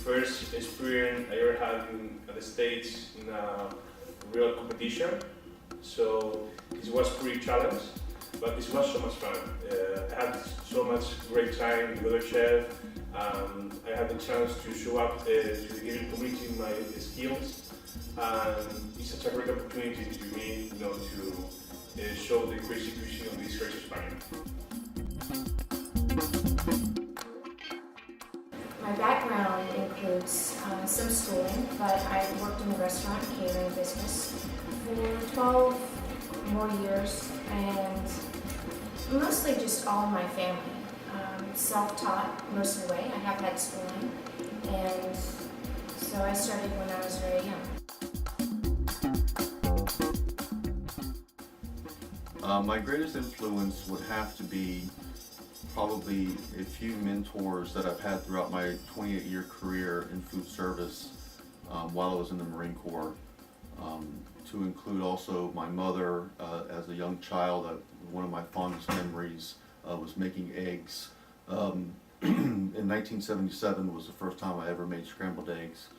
first experience I ever had at the States in a real competition. So this was pretty challenging, but this was so much fun. I had so much great time with other chefs. I had the chance to show up to the gaming community my skills, and it's such a great opportunity to me, to show the crazy cuisine of this crazy Spaniard. My background includes some schooling, but I worked in the restaurant and catering business for 12 more years, and mostly just all of my family. Self-taught most of the way. I have had schooling, and so I started when I was very young. My greatest influence would have to be probably a few mentors that I've had throughout my 28-year career in food service while I was in the Marine Corps. To include also my mother as a young child. One of my fondest memories was making eggs. In 1977 was the first time I ever made scrambled eggs.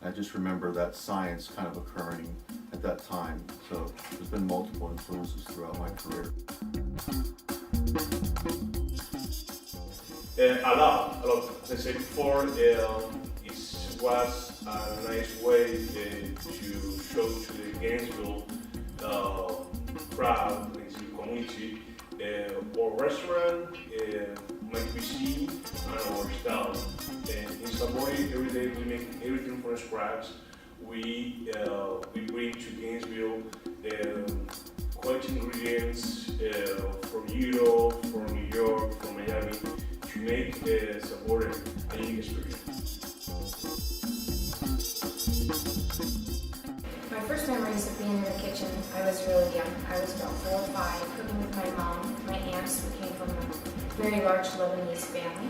I just remember that science kind of occurring at that time. So there's been multiple influences throughout my career. A lot. As I said before, it was a nice way to show to the Gainesville crowd, the community, our restaurant, my cuisine, and our style. In Savoy, every day we make everything from scratch. We bring to Gainesville quality ingredients from Europe, from New York, from Miami, to make Savoy a unique experience. My first memories of being in the kitchen, I was really young. I was about 4 or 5, cooking with my mom, my aunts. We came from a very large Lebanese family.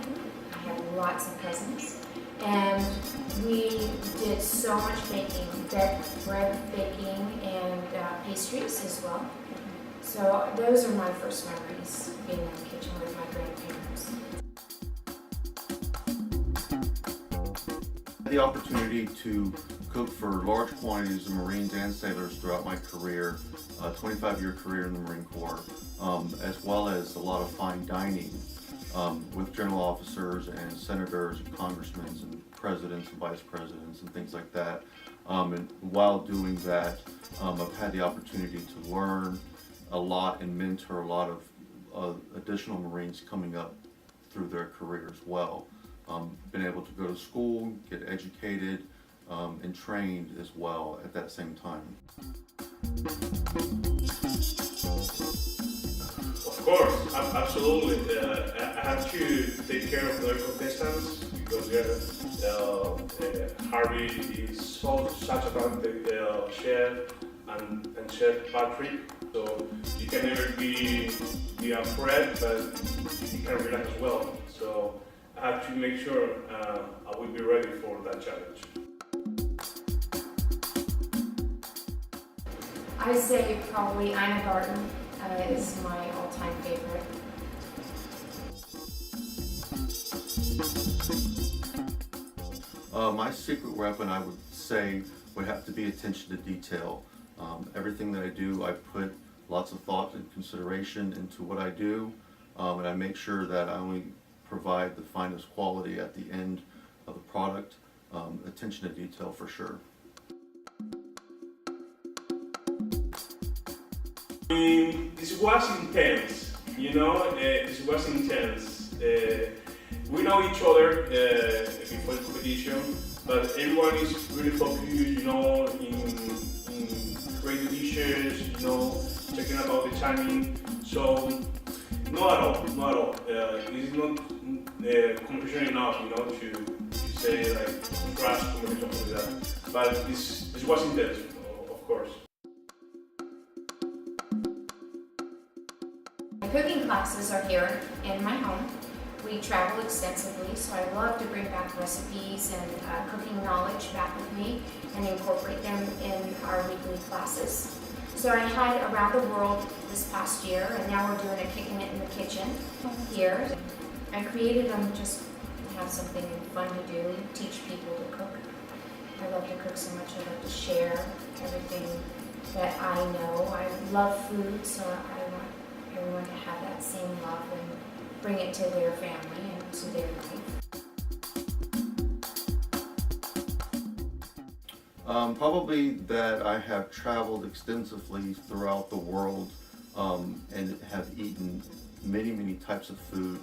I had lots of cousins. And we did so much baking, bread baking, and pastries as well. So those are my first memories, being in the kitchen with my grandparents. I had the opportunity to cook for large quantities of Marines and sailors throughout my career, a 25-year career in the Marine Corps, as well as a lot of fine dining with general officers and senators and congressmen and presidents and vice presidents and things like that. And while doing that, I've had the opportunity to learn a lot and mentor a lot of additional Marines coming up through their career as well. Been able to go to school, get educated, and trained as well at that same time. Of course, absolutely. I have to take care of the contestants because Harvey is such a talented chef and Chef Patrick. So you can never be afraid, but you can relax as well. So I have to make sure I will be ready for that challenge. I say probably Ina Garten is my all-time favorite. My secret weapon, I would say, would have to be attention to detail. Everything that I do, I put lots of thought and consideration into what I do, and I make sure that I only provide the finest quality at the end of the product. Attention to detail for sure. This was intense, this was intense. We know each other before the competition, but everyone is really focused, in creating dishes, checking about the timing. So, not at all. It is not competition enough, to say like crash competition like that. But this was intense, of course. Cooking classes are here in my home. We travel extensively, so I love to bring back recipes and cooking knowledge back with me and incorporate them in our weekly classes. So I had around the world this past year, and now we're doing a Kicking It in the Kitchen here. I created them just have something fun to do, teach people to cook. I love to cook so much. I love to share everything that I know. I love food, so I want everyone to have that same love and bring it to their family and to their life. Probably that I have traveled extensively throughout the world and have eaten many types of food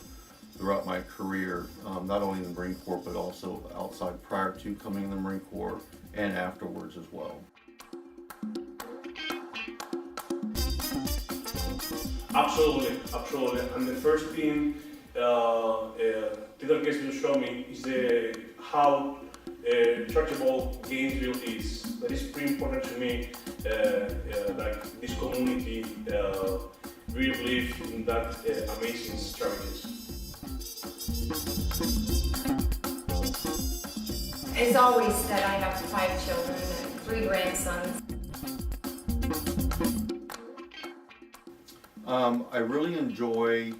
throughout my career, not only in the Marine Corps but also outside prior to coming in the Marine Corps and afterwards as well. Absolutely, absolutely. And the first thing Little Gainesville showed me is how charitable Gainesville is. That is pretty important to me. Like this community really believes in that amazing charities. It's always said I have 5 children and 3 grandsons. I really enjoy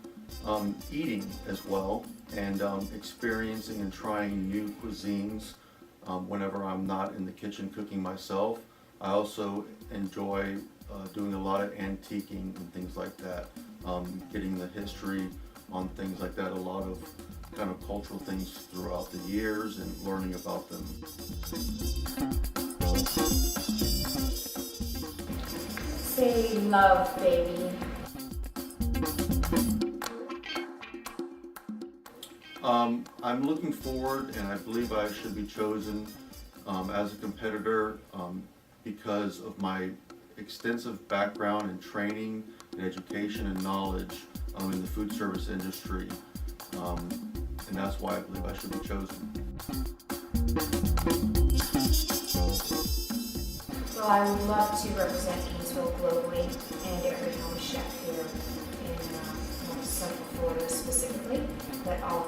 eating as well and experiencing and trying new cuisines whenever I'm not in the kitchen cooking myself. I also enjoy doing a lot of antiquing and things like that, getting the history on things like that, a lot of kind of cultural things throughout the years and learning about them. Say love, baby. I'm looking forward, and I believe I should be chosen as a competitor because of my extensive background and training and education and knowledge in the food service industry, and that's why I believe I should be chosen. Well, I would love to represent Gainesville globally and every home chef here in Central Florida specifically, but all